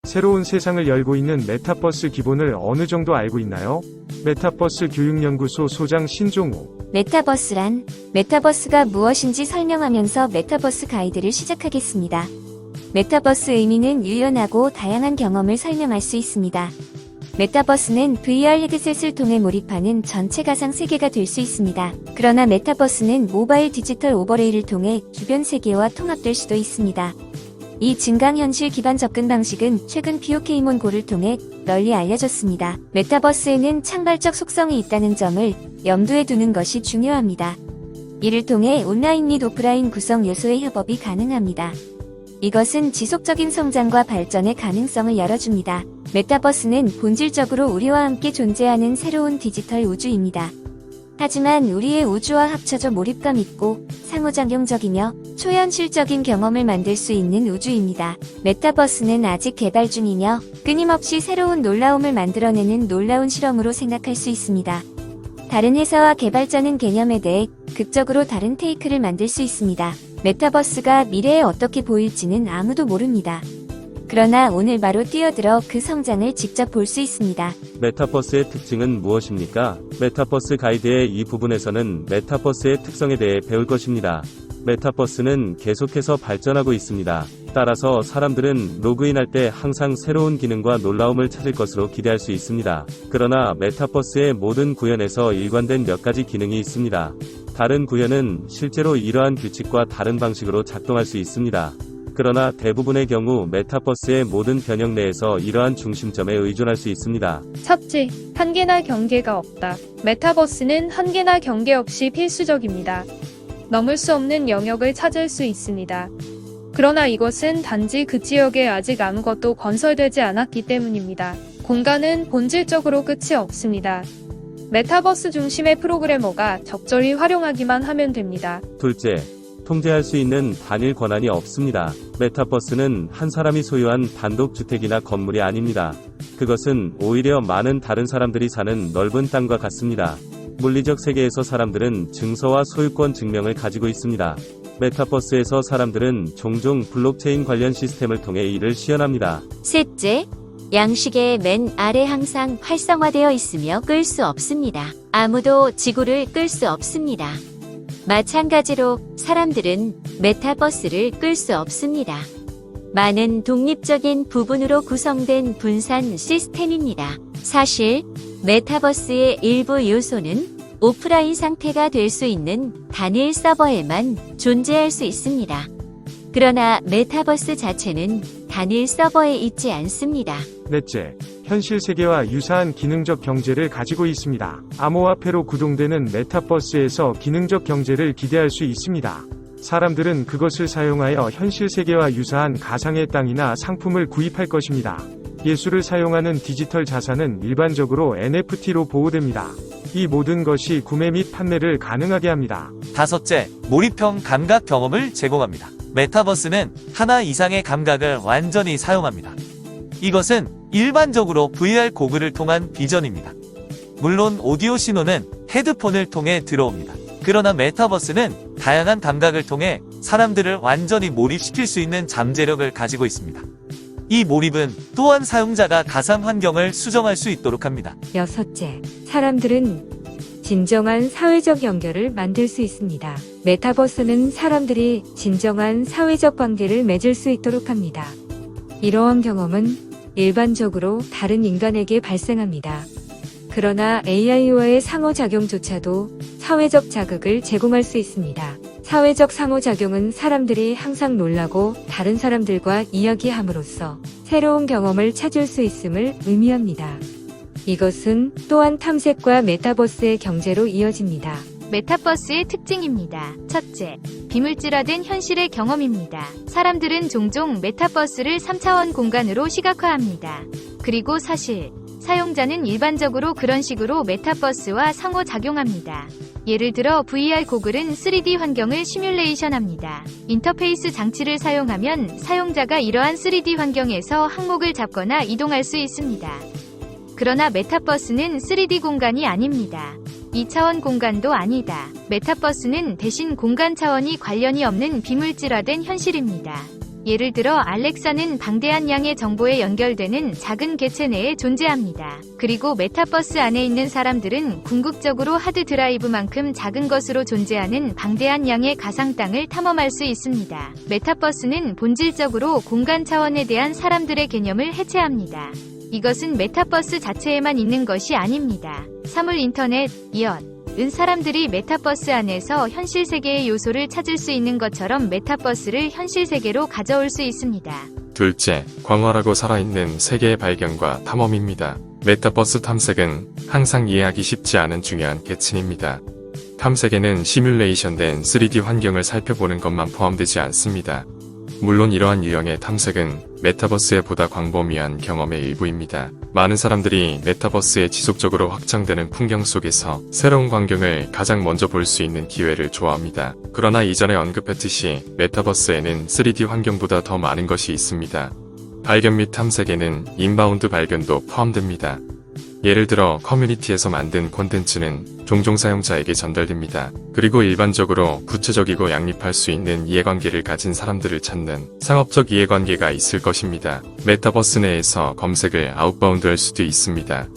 새로운 세상을 열고 있는 메타버스 기본을 어느 정도 알고 있나요? 메타버스 교육연구소 소장 신종우. 메타버스가 무엇인지 설명하면서 메타버스 가이드를 시작하겠습니다. 메타버스 의미는 유연하고 다양한 경험을 설명할 수 있습니다. 메타버스는 VR 헤드셋을 통해 몰입하는 전체 가상 세계가 될 수 있습니다. 그러나 메타버스는 모바일 디지털 오버레이를 통해 주변 세계와 통합될 수도 있습니다. 이 증강현실 기반 접근 방식은 최근 POK몬고를 통해 널리 알려졌습니다. 메타버스에는 창발적 속성이 있다는 점을 염두에 두는 것이 중요합니다. 이를 통해 온라인 및 오프라인 구성 요소의 협업이 가능합니다. 이것은 지속적인 성장과 발전의 가능성을 열어줍니다. 메타버스는 본질적으로 우리와 함께 존재하는 새로운 디지털 우주입니다. 하지만 우리의 우주와 합쳐져 몰입감 있고 상호작용적이며 초현실적인 경험을 만들 수 있는 우주입니다. 메타버스는 아직 개발 중이며 끊임없이 새로운 놀라움을 만들어내는 놀라운 실험으로 생각할 수 있습니다. 다른 회사와 개발자는 개념에 대해 극적으로 다른 테이크를 만들 수 있습니다. 메타버스가 미래에 어떻게 보일지는 아무도 모릅니다. 그러나 오늘 바로 뛰어들어 그 성장을 직접 볼 수 있습니다. 메타버스의 특징은 무엇입니까? 메타버스 가이드의 이 부분에서는 메타버스의 특성에 대해 배울 것입니다. 메타버스는 계속해서 발전하고 있습니다. 따라서 사람들은 로그인할 때 항상 새로운 기능과 놀라움을 찾을 것으로 기대할 수 있습니다. 그러나 메타버스의 모든 구현에서 일관된 몇 가지 기능이 있습니다. 다른 구현은 실제로 이러한 규칙과 다른 방식으로 작동할 수 있습니다. 그러나 대부분의 경우 메타버스의 모든 변형 내에서 이러한 중심점에 의존할 수 있습니다. 첫째, 한계나 경계가 없다. 메타버스는 한계나 경계 없이 필수적입니다. 넘을 수 없는 영역을 찾을 수 있습니다. 그러나 이것은 단지 그 지역에 아직 아무것도 건설되지 않았기 때문입니다. 공간은 본질적으로 끝이 없습니다. 메타버스 중심의 프로그래머가 적절히 활용하기만 하면 됩니다. 둘째, 통제할 수 있는 단일 권한이 없습니다. 메타버스는 한 사람이 소유한 단독 주택이나 건물이 아닙니다. 그것은 오히려 많은 다른 사람들이 사는 넓은 땅과 같습니다. 물리적 세계에서 사람들은 증서와 소유권 증명을 가지고 있습니다. 메타버스에서 사람들은 종종 블록체인 관련 시스템을 통해 이를 시연합니다. 셋째, 양식의 맨 아래 항상 활성화되어 있으며 끌 수 없습니다. 아무도 지구를 끌 수 없습니다. 마찬가지로 사람들은 메타버스를 끌 수 없습니다. 많은 독립적인 부분으로 구성된 분산 시스템입니다. 사실 메타버스의 일부 요소는 오프라인 상태가 될 수 있는 단일 서버에만 존재할 수 있습니다. 그러나 메타버스 자체는 단일 서버에 있지 않습니다. 넷째, 현실 세계와 유사한 기능적 경제를 가지고 있습니다. 암호화폐로 구동되는 메타버스에서 기능적 경제를 기대할 수 있습니다. 사람들은 그것을 사용하여 현실 세계와 유사한 가상의 땅이나 상품을 구입할 것입니다. 예술을 사용하는 디지털 자산은 일반적으로 NFT로 보호됩니다. 이 모든 것이 구매 및 판매를 가능하게 합니다. 다섯째, 몰입형 감각 경험을 제공합니다. 메타버스는 하나 이상의 감각을 완전히 사용합니다. 이것은 일반적으로 VR 고글을 통한 비전입니다. 물론 오디오 신호는 헤드폰을 통해 들어옵니다. 그러나 메타버스는 다양한 감각을 통해 사람들을 완전히 몰입시킬 수 있는 잠재력을 가지고 있습니다. 이 몰입은 또한 사용자가 가상 환경을 수정할 수 있도록 합니다. 여섯째, 사람들은 진정한 사회적 연결을 만들 수 있습니다. 메타버스는 사람들이 진정한 사회적 관계를 맺을 수 있도록 합니다. 이러한 경험은 일반적으로 다른 인간에게 발생합니다. 그러나 AI와의 상호작용조차도 사회적 자극을 제공할 수 있습니다. 사회적 상호작용은 사람들이 항상 놀라고 다른 사람들과 이야기함으로써 새로운 경험을 찾을 수 있음을 의미합니다. 이것은 또한 탐색과 메타버스의 경제로 이어집니다. 메타버스의 특징입니다. 첫째, 비물질화된 현실의 경험입니다. 사람들은 종종 메타버스를 3차원 공간으로 시각화합니다. 그리고 사실, 사용자는 일반적으로 그런 식으로 메타버스와 상호작용합니다. 예를 들어 VR 고글은 3D 환경을 시뮬레이션합니다. 인터페이스 장치를 사용하면 사용자가 이러한 3D 환경에서 항목을 잡거나 이동할 수 있습니다. 그러나 메타버스는 3D 공간이 아닙니다. 2차원 공간도 아니다. 메타버스는 대신 공간 차원이 관련이 없는 비물질화된 현실입니다. 예를 들어 알렉사는 방대한 양의 정보에 연결되는 작은 개체 내에 존재합니다. 그리고 메타버스 안에 있는 사람들은 궁극적으로 하드 드라이브만큼 작은 것으로 존재하는 방대한 양의 가상 땅을 탐험할 수 있습니다. 메타버스는 본질적으로 공간 차원에 대한 사람들의 개념을 해체합니다. 이것은 메타버스 자체에만 있는 것이 아닙니다. 사물 인터넷, 은 사람들이 메타버스 안에서 현실 세계의 요소를 찾을 수 있는 것처럼 메타버스를 현실 세계로 가져올 수 있습니다. 둘째, 광활하고 살아있는 세계의 발견과 탐험입니다. 메타버스 탐색은 항상 이해하기 쉽지 않은 중요한 계층입니다. 탐색에는 시뮬레이션된 3D 환경을 살펴보는 것만 포함되지 않습니다. 물론 이러한 유형의 탐색은 메타버스의 보다 광범위한 경험의 일부입니다. 많은 사람들이 메타버스에 지속적으로 확장되는 풍경 속에서 새로운 광경을 가장 먼저 볼 수 있는 기회를 좋아합니다. 그러나 이전에 언급했듯이 메타버스에는 3D 환경보다 더 많은 것이 있습니다. 발견 및 탐색에는 인바운드 발견도 포함됩니다. 예를 들어 커뮤니티에서 만든 콘텐츠는 종종 사용자에게 전달됩니다. 그리고 일반적으로 구체적이고 양립할 수 있는 이해관계를 가진 사람들을 찾는 상업적 이해관계가 있을 것입니다. 메타버스 내에서 검색을 아웃바운드할 수도 있습니다.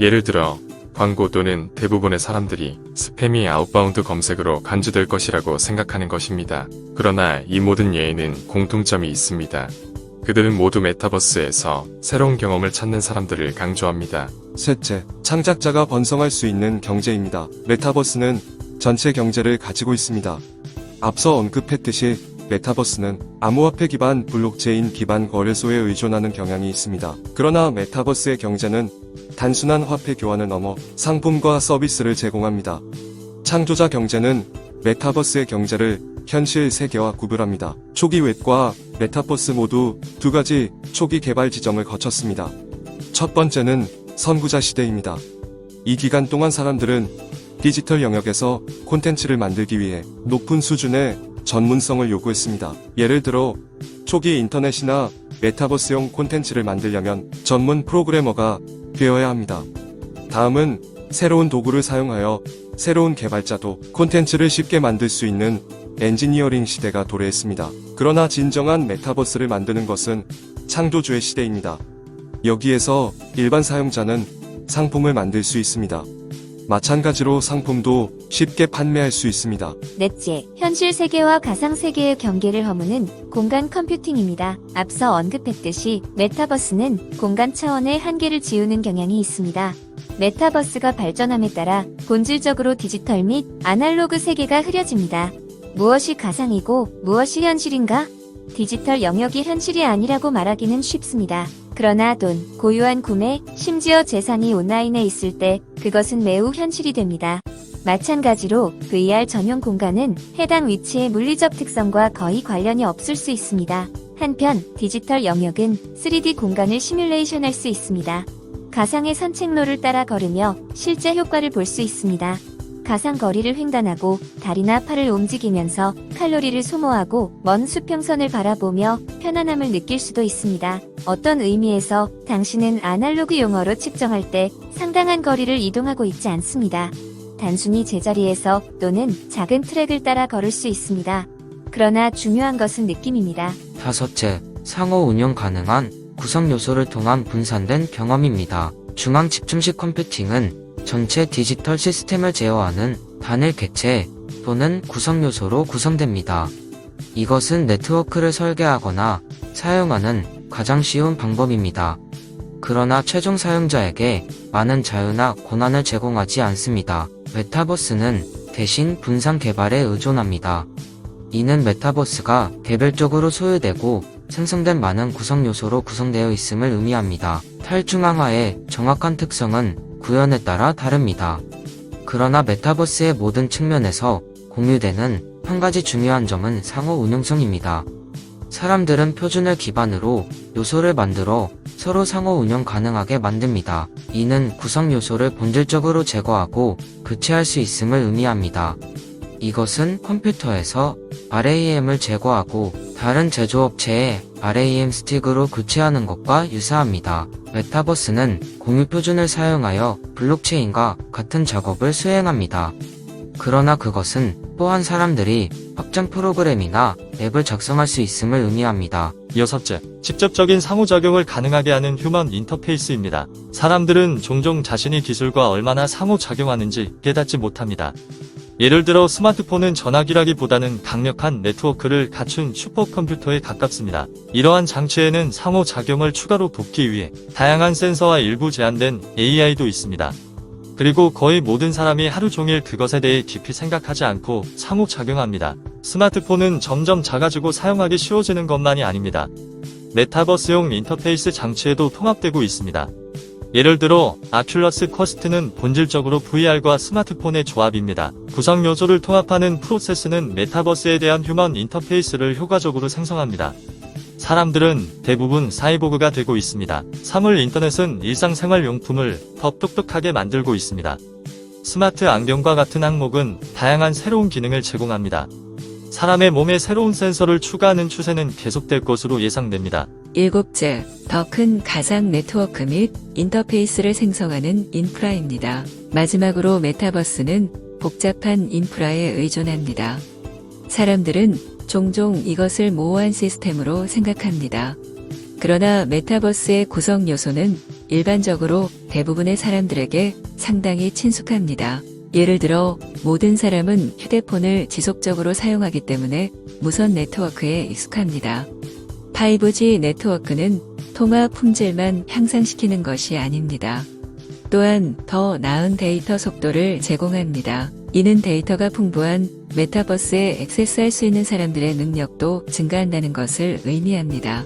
예를 들어 광고 또는 대부분의 사람들이 스팸이 아웃바운드 검색으로 간주될 것이라고 생각하는 것입니다. 그러나 이 모든 예에는 공통점이 있습니다. 그들은 모두 메타버스에서 새로운 경험을 찾는 사람들을 강조합니다. 셋째, 창작자가 번성할 수 있는 경제입니다. 메타버스는 전체 경제를 가지고 있습니다. 앞서 언급했듯이 메타버스는 암호화폐 기반 블록체인 기반 거래소에 의존하는 경향이 있습니다. 그러나 메타버스의 경제는 단순한 화폐 교환을 넘어 상품과 서비스를 제공합니다. 창조자 경제는 메타버스의 경제를 현실 세계와 구분합니다. 초기 웹과 메타버스 모두 두 가지 초기 개발 지점을 거쳤습니다. 첫 번째는 선구자 시대입니다. 이 기간 동안 사람들은 디지털 영역에서 콘텐츠를 만들기 위해 높은 수준의 전문성을 요구했습니다. 예를 들어 초기 인터넷이나 메타버스용 콘텐츠를 만들려면 전문 프로그래머가 되어야 합니다. 다음은 새로운 도구를 사용하여 새로운 개발자도 콘텐츠를 쉽게 만들 수 있는 엔지니어링 시대가 도래했습니다. 그러나 진정한 메타버스를 만드는 것은 창조주의 시대입니다. 여기에서 일반 사용자는 상품을 만들 수 있습니다. 마찬가지로 상품도 쉽게 판매할 수 있습니다. 넷째, 현실 세계와 가상 세계의 경계를 허무는 공간 컴퓨팅입니다. 앞서 언급했듯이 메타버스는 공간 차원의 한계를 지우는 경향이 있습니다. 메타버스가 발전함에 따라 본질적으로 디지털 및 아날로그 세계가 흐려집니다. 무엇이 가상이고 무엇이 현실인가? 디지털 영역이 현실이 아니라고 말하기는 쉽습니다. 그러나 돈, 고유한 구매, 심지어 재산이 온라인에 있을 때 그것은 매우 현실이 됩니다. 마찬가지로 VR 전용 공간은 해당 위치의 물리적 특성과 거의 관련이 없을 수 있습니다. 한편 디지털 영역은 3D 공간을 시뮬레이션할 수 있습니다. 가상의 산책로를 따라 걸으며 실제 효과를 볼 수 있습니다. 가상 거리를 횡단하고 다리나 팔을 움직이면서 칼로리를 소모하고 먼 수평선을 바라보며 편안함을 느낄 수도 있습니다. 어떤 의미에서 당신은 아날로그 용어로 측정할 때 상당한 거리를 이동하고 있지 않습니다. 단순히 제자리에서 또는 작은 트랙을 따라 걸을 수 있습니다. 그러나 중요한 것은 느낌입니다. 다섯째, 상호 운영 가능한 구성 요소를 통한 분산된 경험입니다. 중앙 집중식 컴퓨팅은 전체 디지털 시스템을 제어하는 단일 객체 또는 구성 요소로 구성됩니다. 이것은 네트워크를 설계하거나 사용하는 가장 쉬운 방법입니다. 그러나 최종 사용자에게 많은 자유나 권한을 제공하지 않습니다. 메타버스는 대신 분산 개발에 의존합니다. 이는 메타버스가 개별적으로 소유되고 생성된 많은 구성 요소로 구성되어 있음을 의미합니다. 탈중앙화의 정확한 특성은 구현에 따라 다릅니다. 그러나 메타버스의 모든 측면에서 공유되는 한 가지 중요한 점은 상호 운용성입니다. 사람들은 표준을 기반으로 요소를 만들어 서로 상호 운영 가능하게 만듭니다. 이는 구성 요소를 본질적으로 제거하고 교체할 수 있음을 의미합니다. 이것은 컴퓨터에서 RAM을 제거하고 다른 제조업체의 RAM 스틱으로 교체하는 것과 유사합니다. 메타버스는 공유 표준을 사용하여 블록체인과 같은 작업을 수행합니다. 그러나 그것은 또한 사람들이 확장 프로그램이나 앱을 작성할 수 있음을 의미합니다. 여섯째, 직접적인 상호작용을 가능하게 하는 휴먼 인터페이스입니다. 사람들은 종종 자신이 기술과 얼마나 상호작용하는지 깨닫지 못합니다. 예를 들어 스마트폰은 전화기라기보다는 강력한 네트워크를 갖춘 슈퍼컴퓨터에 가깝습니다. 이러한 장치에는 상호작용을 추가로 돕기 위해 다양한 센서와 일부 제한된 AI도 있습니다. 그리고 거의 모든 사람이 하루 종일 그것에 대해 깊이 생각하지 않고 상호작용합니다. 스마트폰은 점점 작아지고 사용하기 쉬워지는 것만이 아닙니다. 메타버스용 인터페이스 장치에도 통합되고 있습니다. 예를 들어 아큘러스 퀘스트는 본질적으로 VR과 스마트폰의 조합입니다. 구성 요소를 통합하는 프로세스는 메타버스에 대한 휴먼 인터페이스를 효과적으로 생성합니다. 사람들은 대부분 사이보그가 되고 있습니다. 사물 인터넷은 일상생활용품을 더 똑똑하게 만들고 있습니다. 스마트 안경과 같은 항목은 다양한 새로운 기능을 제공합니다. 사람의 몸에 새로운 센서를 추가하는 추세는 계속될 것으로 예상됩니다. 일곱째, 더 큰 가상 네트워크 및 인터페이스를 생성하는 인프라입니다. 마지막으로 메타버스는 복잡한 인프라에 의존합니다. 사람들은 종종 이것을 모호한 시스템으로 생각합니다. 그러나 메타버스의 구성 요소는 일반적으로 대부분의 사람들에게 상당히 친숙합니다. 예를 들어 모든 사람은 휴대폰을 지속적으로 사용하기 때문에 무선 네트워크에 익숙합니다. 5G 네트워크는 통화 품질만 향상시키는 것이 아닙니다. 또한 더 나은 데이터 속도를 제공합니다. 이는 데이터가 풍부한 메타버스에 액세스할 수 있는 사람들의 능력도 증가한다는 것을 의미합니다.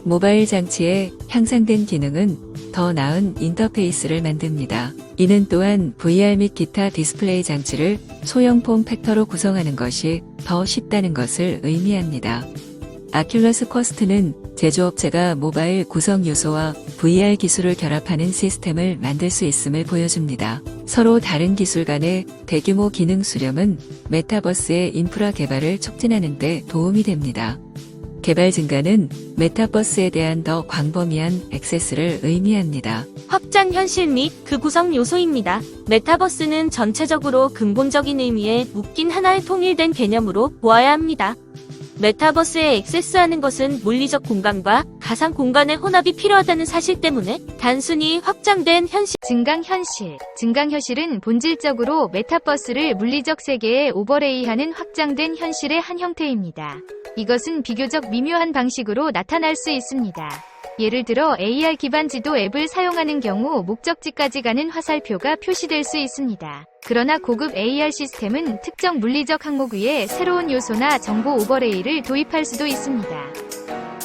모바일 장치의 향상된 기능은 더 나은 인터페이스를 만듭니다. 이는 또한 VR 및 기타 디스플레이 장치를 소형 폼 팩터로 구성하는 것이 더 쉽다는 것을 의미합니다. 아큘러스 퀘스트는 제조업체가 모바일 구성 요소와 VR 기술을 결합하는 시스템을 만들 수 있음을 보여줍니다. 서로 다른 기술 간의 대규모 기능 수렴은 메타버스의 인프라 개발을 촉진하는 데 도움이 됩니다. 개발 증가는 메타버스에 대한 더 광범위한 액세스를 의미합니다. 확장 현실 및 그 구성 요소입니다. 메타버스는 전체적으로 근본적인 의미의 묶인 하나의 통일된 개념으로 보아야 합니다. 메타버스에 액세스하는 것은 물리적 공간과 가상 공간의 혼합이 필요하다는 사실 때문에 단순히 확장된 현실 증강현실은 본질적으로 메타버스를 물리적 세계에 오버레이하는 확장된 현실의 한 형태입니다. 이것은 비교적 미묘한 방식으로 나타날 수 있습니다. 예를 들어 AR 기반 지도 앱을 사용하는 경우 목적지까지 가는 화살표가 표시될 수 있습니다. 그러나 고급 AR 시스템은 특정 물리적 항목 위에 새로운 요소나 정보 오버레이를 도입할 수도 있습니다.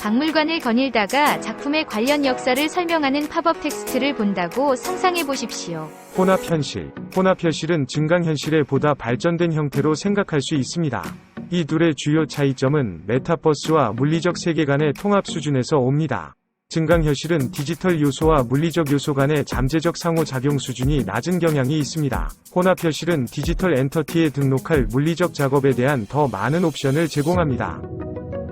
박물관을 거닐다가 작품의 관련 역사를 설명하는 팝업 텍스트를 본다고 상상해 보십시오. 혼합현실. 혼합현실은 증강현실의 보다 발전된 형태로 생각할 수 있습니다. 이 둘의 주요 차이점은 메타버스와 물리적 세계 간의 통합 수준에서 옵니다. 증강현실은 디지털 요소와 물리적 요소 간의 잠재적 상호작용 수준이 낮은 경향이 있습니다. 혼합현실은 디지털 엔터티에 등록할 물리적 작업에 대한 더 많은 옵션을 제공합니다.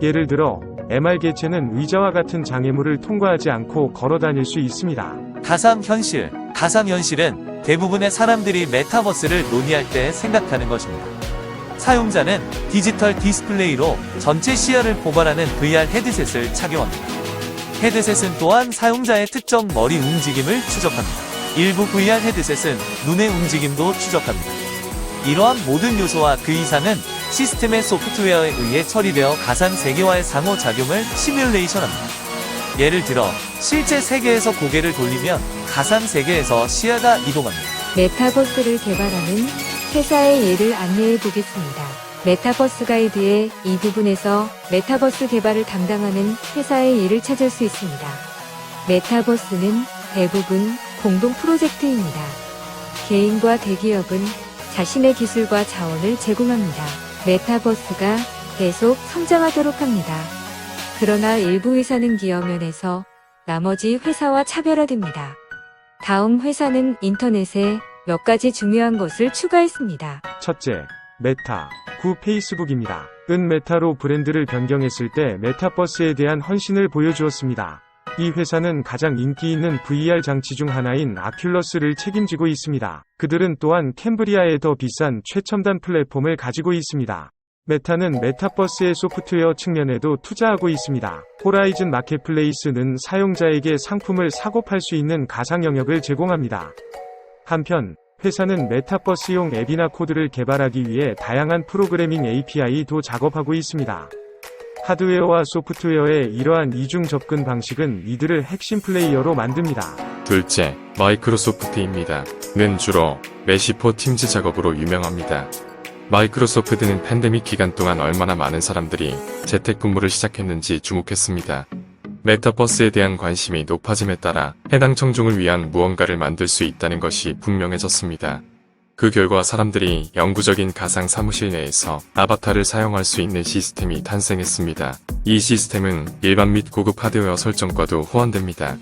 예를 들어 MR 개체는 의자와 같은 장애물을 통과하지 않고 걸어 다닐 수 있습니다. 가상현실. 가상현실은 대부분의 사람들이 메타버스를 논의할 때 생각하는 것입니다. 사용자는 디지털 디스플레이로 전체 시야를 포괄하는 VR 헤드셋을 착용합니다. 헤드셋은 또한 사용자의 특정 머리 움직임을 추적합니다. 일부 VR 헤드셋은 눈의 움직임도 추적합니다. 이러한 모든 요소와 그 이상은 시스템의 소프트웨어에 의해 처리되어 가상 세계와의 상호작용을 시뮬레이션합니다. 예를 들어 실제 세계에서 고개를 돌리면 가상 세계에서 시야가 이동합니다. 메타버스를 개발하는 회사의 예를 안내해 보겠습니다. 메타버스 가이드의 이 부분에서 메타버스 개발을 담당하는 회사의 예를 찾을 수 있습니다. 메타버스는 대부분 공동 프로젝트입니다. 개인과 대기업은 자신의 기술과 자원을 제공합니다. 메타버스가 계속 성장하도록 합니다. 그러나 일부 회사는 기업 면에서 나머지 회사와 차별화됩니다. 다음 회사는 인터넷에 몇 가지 중요한 것을 추가했습니다. 첫째, 메타, 구 페이스북입니다. 은 메타로 브랜드를 변경했을 때 메타버스에 대한 헌신을 보여주었습니다. 이 회사는 가장 인기 있는 VR 장치 중 하나인 아큘러스를 책임지고 있습니다. 그들은 또한 캠브리아의 더 비싼 최첨단 플랫폼을 가지고 있습니다. 메타는 메타버스의 소프트웨어 측면에도 투자하고 있습니다. 호라이즌 마켓플레이스는 사용자에게 상품을 사고 팔 수 있는 가상 영역을 제공합니다. 한편 회사는 메타버스용 앱이나 코드를 개발하기 위해 다양한 프로그래밍 API도 작업하고 있습니다. 하드웨어와 소프트웨어의 이러한 이중 접근 방식은 이들을 핵심 플레이어로 만듭니다. 둘째, 마이크로소프트입니다. 는 주로 메시포 팀즈 작업으로 유명합니다. 마이크로소프트는 팬데믹 기간 동안 얼마나 많은 사람들이 재택근무를 시작했는지 주목했습니다. 메타버스에 대한 관심이 높아짐에 따라 해당 청중을 위한 무언가를 만들 수 있다는 것이 분명해졌습니다. 그 결과 사람들이 영구적인 가상 사무실 내에서 아바타를 사용할 수 있는 시스템이 탄생했습니다. 이 시스템은 일반 및 고급 하드웨어 설정과도 호환됩니다.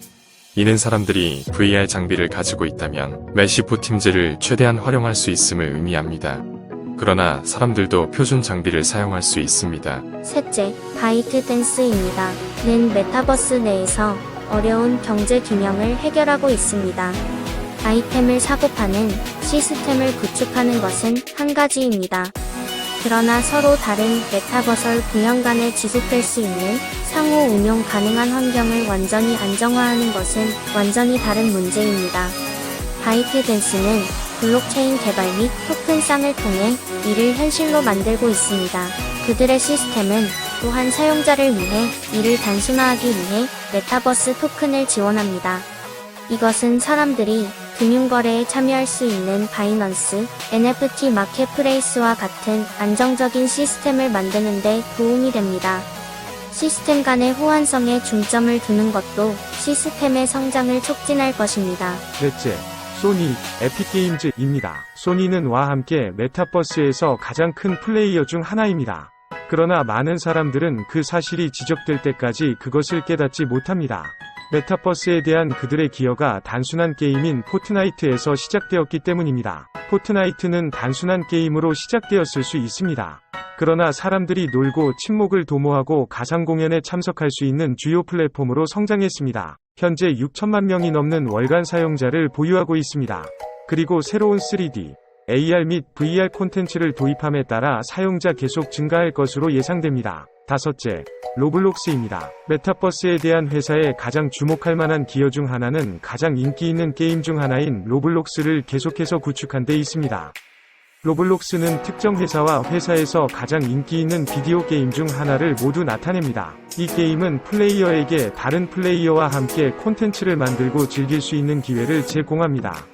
이는 사람들이 VR 장비를 가지고 있다면 메시포 팀즈를 최대한 활용할 수 있음을 의미합니다. 그러나 사람들도 표준 장비를 사용할 수 있습니다. 셋째, 바이트댄스입니다. 는 메타버스 내에서 어려운 경제 균형을 해결하고 있습니다. 아이템을 사고 파는 시스템을 구축하는 것은 한 가지입니다. 그러나 서로 다른 메타버설 분야 간에 지속될 수 있는 상호 운용 가능한 환경을 완전히 안정화하는 것은 완전히 다른 문제입니다. 바이트댄스는 블록체인 개발 및 토큰상을 통해 이를 현실로 만들고 있습니다. 그들의 시스템은 또한 사용자를 위해 이를 단순화하기 위해 메타버스 토큰을 지원합니다. 이것은 사람들이 금융거래에 참여할 수 있는 바이넌스, NFT 마켓플레이스와 같은 안정적인 시스템을 만드는 데 도움이 됩니다. 시스템 간의 호환성에 중점을 두는 것도 시스템의 성장을 촉진할 것입니다. 넷째, 소니, 에픽게임즈입니다. 소니는 와 함께 메타버스에서 가장 큰 플레이어 중 하나입니다. 그러나 많은 사람들은 그 사실이 지적될 때까지 그것을 깨닫지 못합니다. 메타버스에 대한 그들의 기여가 단순한 게임인 포트나이트에서 시작되었기 때문입니다. 포트나이트는 단순한 게임으로 시작되었을 수 있습니다. 그러나 사람들이 놀고 친목을 도모하고 가상 공연에 참석할 수 있는 주요 플랫폼으로 성장했습니다. 현재 6천만 명이 넘는 월간 사용자를 보유하고 있습니다. 그리고 새로운 3D, AR 및 VR 콘텐츠를 도입함에 따라 사용자 계속 증가할 것으로 예상됩니다. 다섯째, 로블록스입니다. 메타버스에 대한 회사의 가장 주목할 만한 기여 중 하나는 가장 인기 있는 게임 중 하나인 로블록스를 계속해서 구축한 데 있습니다. 로블록스는 특정 회사와 회사에서 가장 인기 있는 비디오 게임 중 하나를 모두 나타냅니다. 이 게임은 플레이어에게 다른 플레이어와 함께 콘텐츠를 만들고 즐길 수 있는 기회를 제공합니다.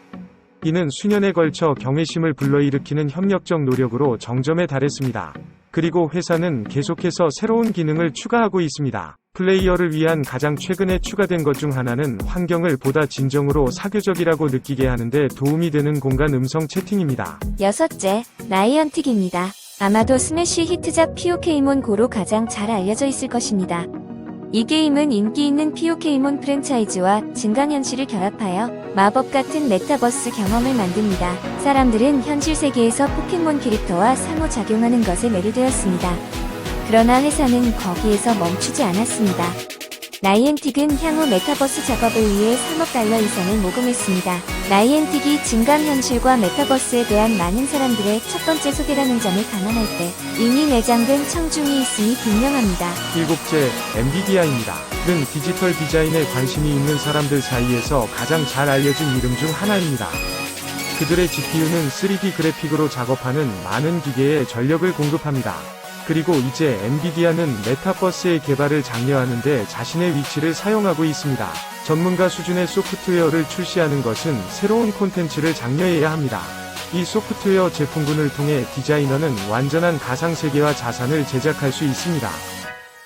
이는 수년에 걸쳐 경외심을 불러일으키는 협력적 노력으로 정점에 달했습니다. 그리고 회사는 계속해서 새로운 기능을 추가하고 있습니다. 플레이어를 위한 가장 최근에 추가된 것 중 하나는 환경을 보다 진정으로 사교적이라고 느끼게 하는데 도움이 되는 공간 음성 채팅입니다. 여섯째, 나이언틱입니다. 아마도 스매시 히트작 POK몬 고로 가장 잘 알려져 있을 것입니다. 이 게임은 인기 있는 POK몬 프랜차이즈와 증강현실을 결합하여 마법 같은 메타버스 경험을 만듭니다. 사람들은 현실 세계에서 포켓몬 캐릭터와 상호작용하는 것에 매료되었습니다. 그러나 회사는 거기에서 멈추지 않았습니다. 나이엔틱은 향후 메타버스 작업을 위해 3억 달러 이상을 모금했습니다. 나이엔틱이 증강현실과 메타버스에 대한 많은 사람들의 첫 번째 소개라는 점을 감안할 때 이미 내장된 청중이 있음이 분명합니다. 일곱째, 엔비디아입니다. 는 디지털 디자인에 관심이 있는 사람들 사이에서 가장 잘 알려진 이름 중 하나입니다. 그들의 GPU는 3D 그래픽으로 작업하는 많은 기계에 전력을 공급합니다. 그리고 이제 엔비디아는 메타버스의 개발을 장려하는데 자신의 위치를 사용하고 있습니다. 전문가 수준의 소프트웨어를 출시하는 것은 새로운 콘텐츠를 장려해야 합니다. 이 소프트웨어 제품군을 통해 디자이너는 완전한 가상세계와 자산을 제작할 수 있습니다.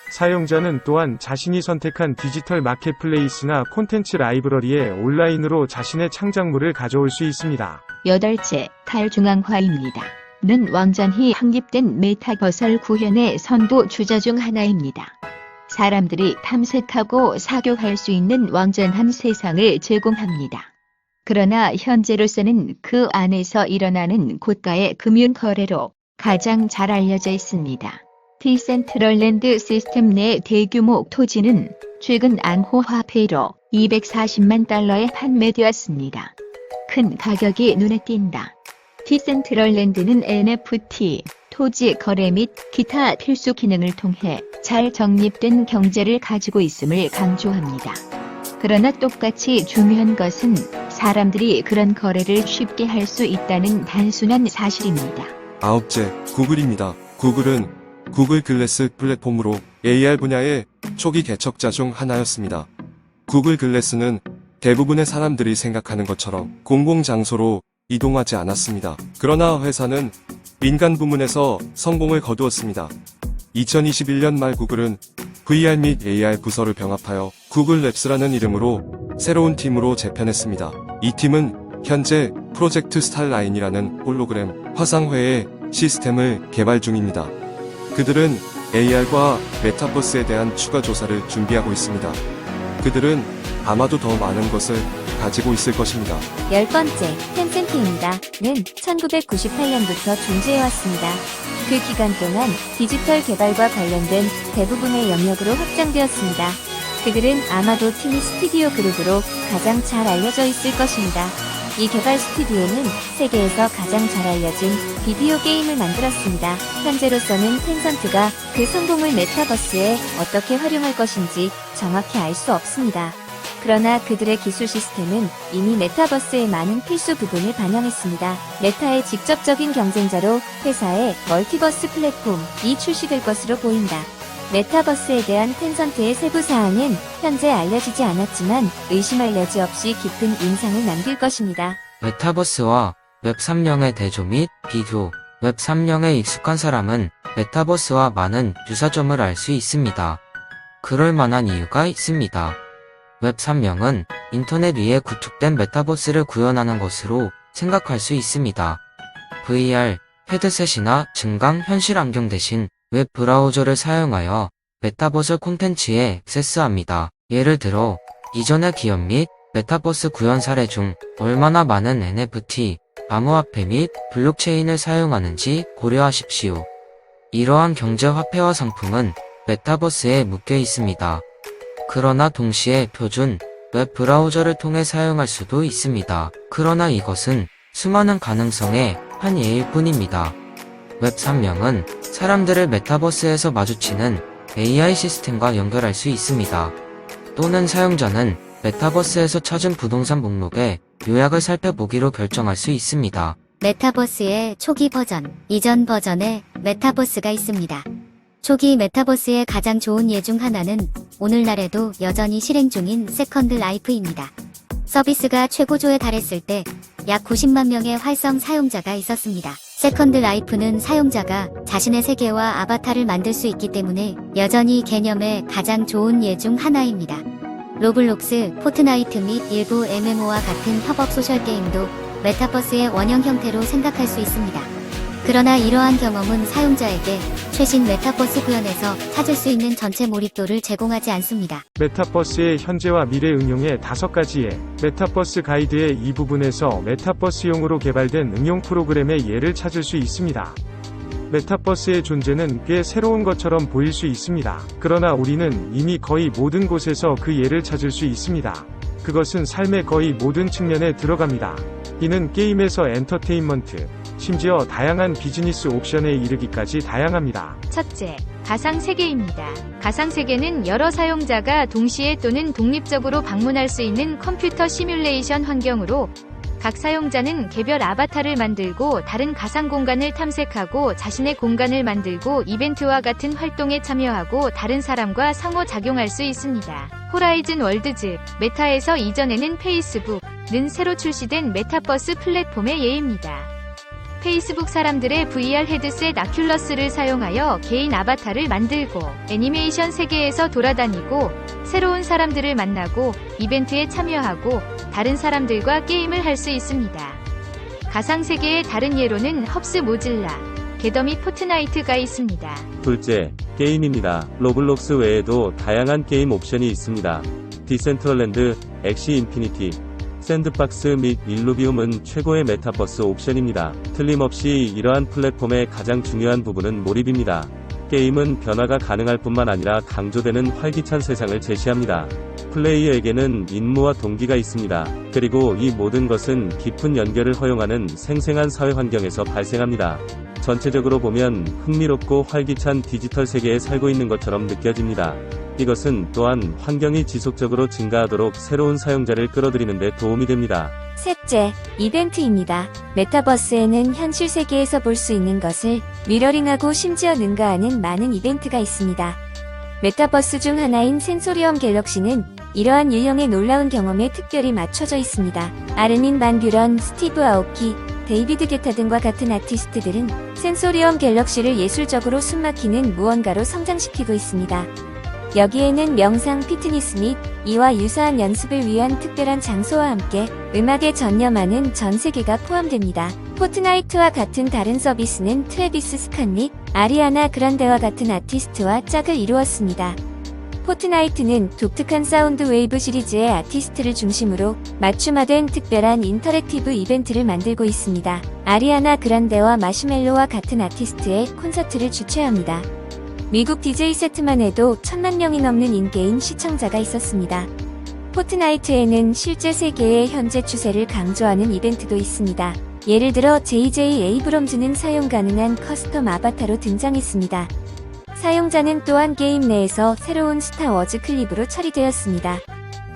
사용자는 또한 자신이 선택한 디지털 마켓플레이스나 콘텐츠 라이브러리에 온라인으로 자신의 창작물을 가져올 수 있습니다. 여덟째, 탈중앙화입니다. 는 완전히 확립된 메타버설 구현의 선도 주자 중 하나입니다. 사람들이 탐색하고 사교할 수 있는 완전한 세상을 제공합니다. 그러나 현재로서는 그 안에서 일어나는 고가의 금융 거래로 가장 잘 알려져 있습니다. 디센트럴랜드 시스템 내 대규모 토지는 최근 암호화폐로 240만 달러에 판매되었습니다. 큰 가격이 눈에 띈다. 디센트럴랜드는 NFT, 토지 거래 및 기타 필수 기능을 통해 잘 정립된 경제를 가지고 있음을 강조합니다. 그러나 똑같이 중요한 것은 사람들이 그런 거래를 쉽게 할 수 있다는 단순한 사실입니다. 아홉째, 구글입니다. 구글은 구글 글래스 플랫폼으로 AR 분야의 초기 개척자 중 하나였습니다. 구글 글래스는 대부분의 사람들이 생각하는 것처럼 공공장소로 이동하지 않았습니다. 그러나 회사는 민간 부문에서 성공을 거두었습니다. 2021년 말 구글은 VR 및 AR 부서를 병합하여 구글랩스라는 이름으로 새로운 팀으로 재편했습니다. 이 팀은 현재 프로젝트 스타라인이라는 홀로그램 화상회의 시스템을 개발 중입니다. 그들은 AR과 메타버스에 대한 추가 조사를 준비하고 있습니다. 그들은 아마도 더 많은 것을 가지고 있을 것입니다. 10번째, 텐센트입니다. 는 1998년부터 존재해왔습니다. 그 기간 동안 디지털 개발과 관련된 대부분의 영역으로 확장되었습니다. 그들은 아마도 티니 스튜디오 그룹으로 가장 잘 알려져 있을 것입니다. 이 개발 스튜디오는 세계에서 가장 잘 알려진 비디오 게임을 만들었습니다. 현재로서는 텐센트가 그 성공을 메타버스에 어떻게 활용할 것인지 정확히 알 수 없습니다. 그러나 그들의 기술 시스템은 이미 메타버스의 많은 필수 부분을 반영했습니다. 메타의 직접적인 경쟁자로 회사의 멀티버스 플랫폼이 출시될 것으로 보인다. 메타버스에 대한 텐센트의 세부 사항은 현재 알려지지 않았지만 의심할 여지 없이 깊은 인상을 남길 것입니다. 메타버스와 웹 3.0의 대조 및 비교. 웹 3.0에 익숙한 사람은 메타버스와 많은 유사점을 알 수 있습니다. 그럴 만한 이유가 있습니다. 웹 3.0은 인터넷 위에 구축된 메타버스를 구현하는 것으로 생각할 수 있습니다. VR, 헤드셋이나 증강 현실 안경 대신 웹 브라우저를 사용하여 메타버스 콘텐츠에 액세스합니다. 예를 들어 이전의 기업 및 메타버스 구현 사례 중 얼마나 많은 NFT, 암호화폐 및 블록체인을 사용하는지 고려하십시오. 이러한 경제 화폐화 상품은 메타버스에 묶여 있습니다. 그러나 동시에 표준 웹 브라우저를 통해 사용할 수도 있습니다. 그러나 이것은 수많은 가능성의 한 예일 뿐입니다. 웹 3.0은 사람들을 메타버스에서 마주치는 AI 시스템과 연결할 수 있습니다. 또는 사용자는 메타버스에서 찾은 부동산 목록의 요약을 살펴보기로 결정할 수 있습니다. 메타버스의 초기 버전, 이전 버전의 메타버스가 있습니다. 초기 메타버스의 가장 좋은 예 중 하나는 오늘날에도 여전히 실행 중인 세컨드 라이프입니다. 서비스가 최고조에 달했을 때 약 90만 명의 활성 사용자가 있었습니다. 세컨드 라이프는 사용자가 자신의 세계와 아바타를 만들 수 있기 때문에 여전히 개념의 가장 좋은 예 중 하나입니다. 로블록스, 포트나이트 및 일부 MMO와 같은 협업 소셜게임도 메타버스의 원형 형태로 생각할 수 있습니다. 그러나 이러한 경험은 사용자에게 최신 메타버스 구현에서 찾을 수 있는 전체 몰입도를 제공하지 않습니다. 메타버스의 현재와 미래 응용의 5가지의 메타버스 가이드의 이 부분에서 메타버스용으로 개발된 응용 프로그램의 예를 찾을 수 있습니다. 메타버스의 존재는 꽤 새로운 것처럼 보일 수 있습니다. 그러나 우리는 이미 거의 모든 곳에서 그 예를 찾을 수 있습니다. 그것은 삶의 거의 모든 측면에 들어갑니다. 이는 게임에서 엔터테인먼트, 심지어 다양한 비즈니스 옵션에 이르기까지 다양합니다. 첫째, 가상세계입니다. 가상세계는 여러 사용자가 동시에 또는 독립적으로 방문할 수 있는 컴퓨터 시뮬레이션 환경으로 각 사용자는 개별 아바타를 만들고 다른 가상 공간을 탐색하고 자신의 공간을 만들고 이벤트와 같은 활동에 참여하고 다른 사람과 상호작용할 수 있습니다. 호라이즌 월드즈, 메타에서 이전에는 페이스북은 새로 출시된 메타버스 플랫폼의 예입니다. 페이스북 사람들의 VR 헤드셋 아큘러스를 사용하여 개인 아바타를 만들고 애니메이션 세계에서 돌아다니고 새로운 사람들을 만나고 이벤트에 참여하고 다른 사람들과 게임을 할 수 있습니다. 가상세계의 다른 예로는 헙스 모질라, 게더 및 포트나이트가 있습니다. 둘째, 게임입니다. 로블록스 외에도 다양한 게임 옵션이 있습니다. 디센트럴랜드, 엑시 인피니티, 샌드박스 및 일루비움은 최고의 메타버스 옵션입니다. 틀림없이 이러한 플랫폼의 가장 중요한 부분은 몰입입니다. 게임은 변화가 가능할 뿐만 아니라 강조되는 활기찬 세상을 제시합니다. 플레이어에게는 임무와 동기가 있습니다. 그리고 이 모든 것은 깊은 연결을 허용하는 생생한 사회 환경에서 발생합니다. 전체적으로 보면 흥미롭고 활기찬 디지털 세계에 살고 있는 것처럼 느껴집니다. 이것은 또한 환경이 지속적으로 증가하도록 새로운 사용자를 끌어들이는 데 도움이 됩니다. 셋째, 이벤트입니다. 메타버스에는 현실 세계에서 볼 수 있는 것을 미러링하고 심지어 능가하는 많은 이벤트가 있습니다. 메타버스 중 하나인 센소리엄 갤럭시는 이러한 유형의 놀라운 경험에 특별히 맞춰져 있습니다. 아르민 반 뷰런, 스티브 아오키, 데이비드 게타 등과 같은 아티스트들은 센소리엄 갤럭시를 예술적으로 숨막히는 무언가로 성장시키고 있습니다. 여기에는 명상, 피트니스 및 이와 유사한 연습을 위한 특별한 장소와 함께 음악에 전념하는 전 세계가 포함됩니다. 포트나이트와 같은 다른 서비스는 트래비스 스캇 및 아리아나 그란데와 같은 아티스트와 짝을 이루었습니다. 포트나이트는 독특한 사운드 웨이브 시리즈의 아티스트를 중심으로 맞춤화된 특별한 인터랙티브 이벤트를 만들고 있습니다. 아리아나 그란데와 마시멜로와 같은 아티스트의 콘서트를 주최합니다. 미국 DJ 세트만 해도 1000만 명이 넘는 인게임 시청자가 있었습니다. 포트나이트에는 실제 세계의 현재 추세를 강조하는 이벤트도 있습니다. 예를 들어 JJ 에이브럼즈는 사용 가능한 커스텀 아바타로 등장했습니다. 사용자는 또한 게임 내에서 새로운 스타워즈 클립으로 처리되었습니다.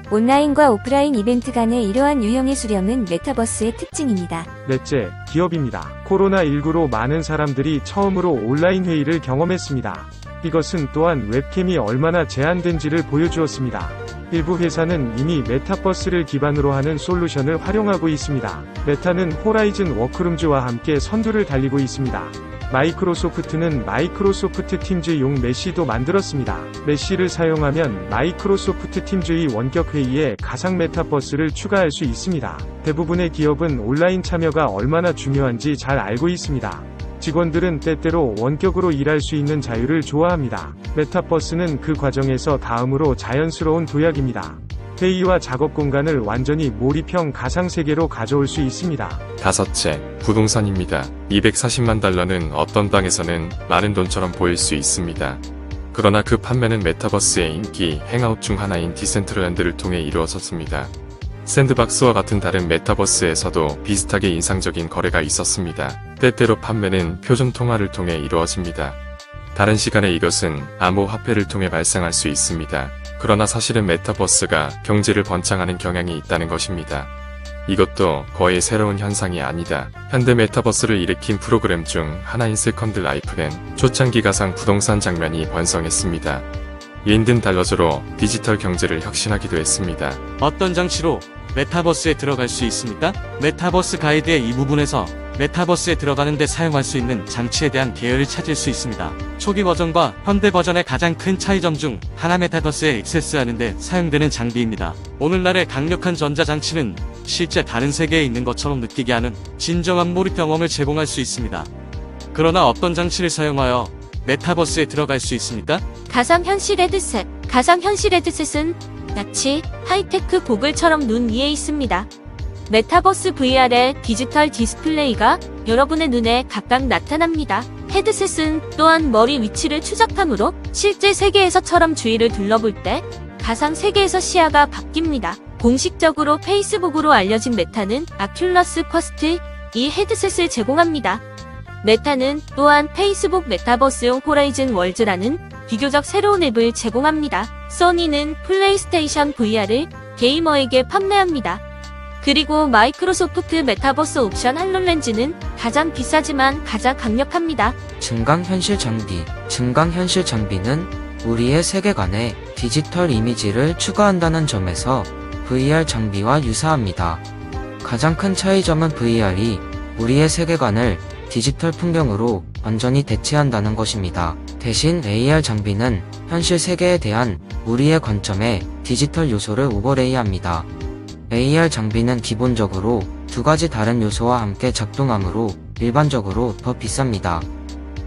온라인과 오프라인 이벤트 간의 이러한 유형의 수렴은 메타버스의 특징입니다. 넷째, 기업입니다. 코로나19로 많은 사람들이 처음으로 온라인 회의를 경험했습니다. 이것은 또한 웹캠이 얼마나 제한된지를 보여주었습니다. 일부 회사는 이미 메타버스를 기반으로 하는 솔루션을 활용하고 있습니다. 메타는 호라이즌 워크룸즈와 함께 선두를 달리고 있습니다. 마이크로소프트는 마이크로소프트 팀즈용 메시도 만들었습니다. 메시를 사용하면 마이크로소프트 팀즈의 원격 회의에 가상 메타버스를 추가할 수 있습니다. 대부분의 기업은 온라인 참여가 얼마나 중요한지 잘 알고 있습니다. 직원들은 때때로 원격으로 일할 수 있는 자유를 좋아합니다. 메타버스는 그 과정에서 다음으로 자연스러운 도약입니다. 회의와 작업 공간을 완전히 몰입형 가상세계로 가져올 수 있습니다. 다섯째, 부동산입니다. 240만 달러는 어떤 방에서는 많은 돈처럼 보일 수 있습니다. 그러나 그 판매는 메타버스의 인기 행아웃 중 하나인 디센트럴랜드를 통해 이루어졌습니다. 샌드박스와 같은 다른 메타버스에서도 비슷하게 인상적인 거래가 있었습니다. 때때로 판매는 표준 통화를 통해 이루어집니다. 다른 시간에 이것은 암호화폐를 통해 발생할 수 있습니다. 그러나 사실은 메타버스가 경제를 번창하는 경향이 있다는 것입니다. 이것도 거의 새로운 현상이 아니다. 현대 메타버스를 일으킨 프로그램 중 하나인 세컨드 라이프는 초창기 가상 부동산 장면이 번성했습니다. 인든 달러즈로 디지털 경제를 혁신하기도 했습니다. 어떤 장치로 메타버스에 들어갈 수 있습니까? 메타버스 가이드의 이 부분에서 메타버스에 들어가는 데 사용할 수 있는 장치에 대한 계열을 찾을 수 있습니다. 초기 버전과 현대 버전의 가장 큰 차이점 중 하나 메타버스에 액세스하는 데 사용되는 장비입니다. 오늘날의 강력한 전자장치는 실제 다른 세계에 있는 것처럼 느끼게 하는 진정한 몰입 경험을 제공할 수 있습니다. 그러나 어떤 장치를 사용하여 메타버스에 들어갈 수 있습니까? 가상현실 헤드셋. 가상현실 헤드셋은 마치 하이테크 고글처럼 눈 위에 있습니다. 메타버스 VR의 디지털 디스플레이가 여러분의 눈에 각각 나타납니다. 헤드셋은 또한 머리 위치를 추적함으로 실제 세계에서처럼 주위를 둘러볼 때 가상 세계에서 시야가 바뀝니다. 공식적으로 페이스북으로 알려진 메타는 아큘러스 쿼스트 이 헤드셋을 제공합니다. 메타는 또한 페이스북 메타버스용 호라이즌 월즈라는 비교적 새로운 앱을 제공합니다. 소니는 플레이스테이션 VR을 게이머에게 판매합니다. 그리고 마이크로소프트 메타버스 옵션 할로렌즈는 가장 비싸지만 가장 강력합니다. 증강현실 장비. 증강현실 장비는 우리의 세계관에 디지털 이미지를 추가한다는 점에서 VR 장비와 유사합니다. 가장 큰 차이점은 VR이 우리의 세계관을 디지털 풍경으로 완전히 대체한다는 것입니다. 대신 AR 장비는 현실 세계에 대한 우리의 관점에 디지털 요소를 오버레이합니다. AR 장비는 기본적으로 두 가지 다른 요소와 함께 작동하므로 일반적으로 더 비쌉니다.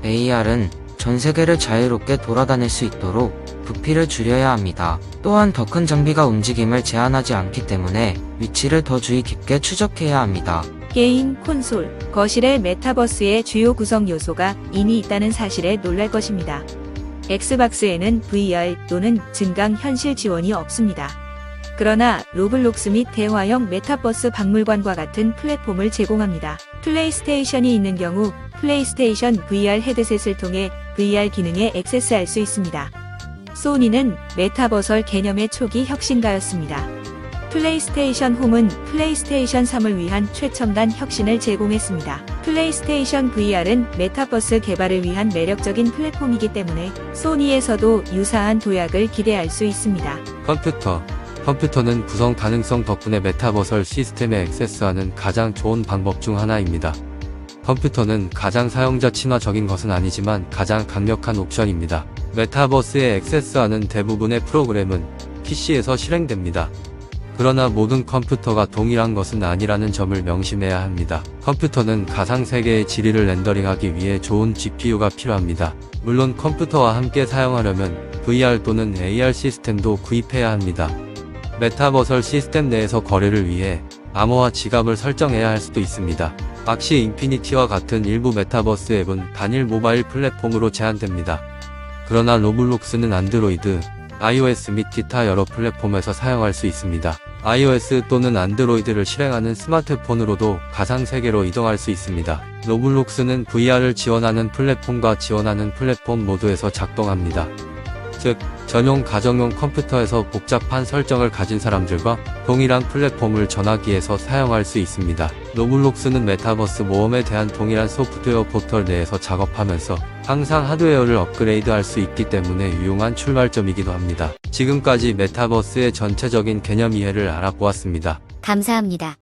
AR은 전 세계를 자유롭게 돌아다닐 수 있도록 부피를 줄여야 합니다. 또한 더 큰 장비가 움직임을 제한하지 않기 때문에 위치를 더 주의 깊게 추적해야 합니다. 게임, 콘솔, 거실의 메타버스의 주요 구성 요소가 이미 있다는 사실에 놀랄 것입니다. 엑스박스에는 VR 또는 증강 현실 지원이 없습니다. 그러나 로블록스 및 대화형 메타버스 박물관과 같은 플랫폼을 제공합니다. 플레이스테이션이 있는 경우 플레이스테이션 VR 헤드셋을 통해 VR 기능에 액세스할 수 있습니다. 소니는 메타버설 개념의 초기 혁신가였습니다. 플레이스테이션 홈은 플레이스테이션 3을 위한 최첨단 혁신을 제공했습니다. 플레이스테이션 VR은 메타버스 개발을 위한 매력적인 플랫폼이기 때문에 소니에서도 유사한 도약을 기대할 수 있습니다. 컴퓨터는 구성 가능성 덕분에 메타버설 시스템에 액세스하는 가장 좋은 방법 중 하나입니다. 컴퓨터는 가장 사용자 친화적인 것은 아니지만 가장 강력한 옵션입니다. 메타버스에 액세스하는 대부분의 프로그램은 PC에서 실행됩니다. 그러나 모든 컴퓨터가 동일한 것은 아니라는 점을 명심해야 합니다. 컴퓨터는 가상세계의 지리를 렌더링하기 위해 좋은 GPU가 필요합니다. 물론 컴퓨터와 함께 사용하려면 VR 또는 AR 시스템도 구입해야 합니다. 메타버설 시스템 내에서 거래를 위해 암호화 지갑을 설정해야 할 수도 있습니다. 악시 인피니티와 같은 일부 메타버스 앱은 단일 모바일 플랫폼으로 제한됩니다. 그러나 로블록스는 안드로이드, iOS 및 기타 여러 플랫폼에서 사용할 수 있습니다. iOS 또는 안드로이드를 실행하는 스마트폰으로도 가상세계로 이동할 수 있습니다. 로블록스는 VR을 지원하는 플랫폼과 지원하는 플랫폼 모두에서 작동합니다. 즉, 전용 가정용 컴퓨터에서 복잡한 설정을 가진 사람들과 동일한 플랫폼을 전화기에서 사용할 수 있습니다. 로블록스는 메타버스 모험에 대한 동일한 소프트웨어 포털 내에서 작업하면서 항상 하드웨어를 업그레이드할 수 있기 때문에 유용한 출발점이기도 합니다. 지금까지 메타버스의 전체적인 개념 이해를 알아보았습니다. 감사합니다.